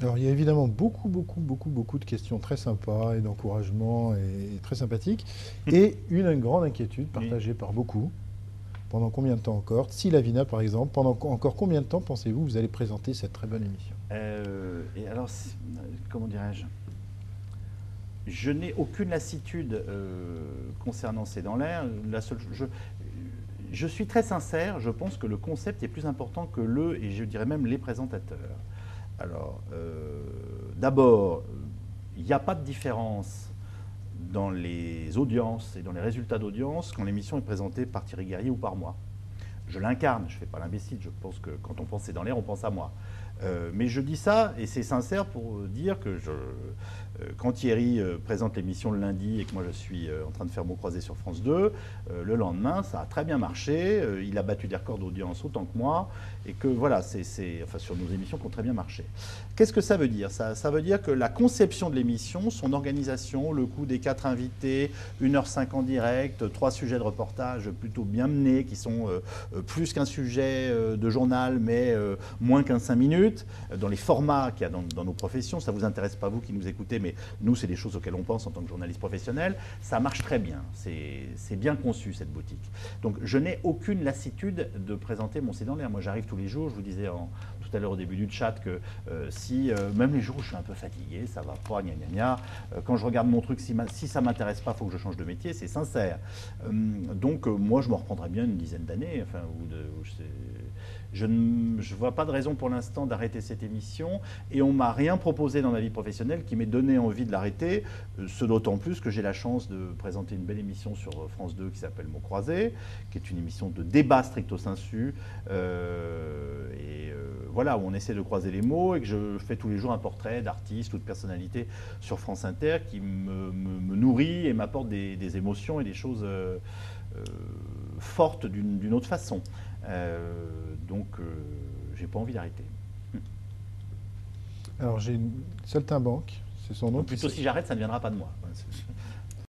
Alors, il y a évidemment beaucoup de questions très sympas et d'encouragement et très sympathiques. Et une grande inquiétude Oui. partagée par beaucoup. Pendant combien de temps encore? Si Lavina, par exemple, pendant encore combien de temps pensez-vous vous allez présenter cette très bonne émission? Et alors, comment dirais-je? Je n'ai aucune lassitude concernant C'est dans l'air. Je suis très sincère, je pense que le concept est plus important que et je dirais même les présentateurs. Alors, d'abord, il n'y a pas de différence dans les audiences et dans les résultats d'audience quand l'émission est présentée par Thierry Guerrier ou par moi. Je l'incarne, je ne fais pas l'imbécile, je pense que quand on pense C'est dans l'air, on pense à moi. Mais je dis ça, et c'est sincère pour dire que quand Thierry présente l'émission le lundi et que moi je suis en train de faire mon croisé sur France 2, le lendemain, ça a très bien marché. Il a battu des records d'audience autant que moi. Et que voilà, enfin, sur nos émissions qui ont très bien marché. Qu'est-ce que ça veut dire ça veut dire que la conception de l'émission, son organisation, le coût des 4 invités, 1h05 en direct, 3 sujets de reportage plutôt bien menés, qui sont plus qu'un sujet de journal, mais moins qu'un 5 minutes, dans les formats qu'il y a dans nos professions. Ça ne vous intéresse pas, vous qui nous écoutez, mais nous, c'est des choses auxquelles on pense en tant que journaliste professionnel. Ça marche très bien. C'est bien conçu, cette boutique. Donc, je n'ai aucune lassitude de présenter mon C'est dans l'air. Moi, j'arrive tous les jours. Je vous disais tout à l'heure au début du chat que même les jours où je suis un peu fatigué, ça va pas, gna gna gna. Quand je regarde mon truc, si ça m'intéresse pas, il faut que je change de métier. C'est sincère. Donc, moi, je me reprendrai bien une dizaine d'années. Enfin, je ne vois pas de raison pour l'instant d'arrêter cette émission et on ne m'a rien proposé dans ma vie professionnelle qui m'ait donné envie de l'arrêter, ce d'autant plus que j'ai la chance de présenter une belle émission sur France 2 qui s'appelle Mots croisés, qui est une émission de débat stricto sensu, voilà, où on essaie de croiser les mots et que je fais tous les jours un portrait d'artiste ou de personnalité sur France Inter qui me nourrit et m'apporte des émotions et des choses fortes d'une autre façon. Donc, j'ai pas envie d'arrêter. Alors, j'ai une saltimbanque, c'est son nom. Plutôt, si j'arrête, ça ne viendra pas de moi.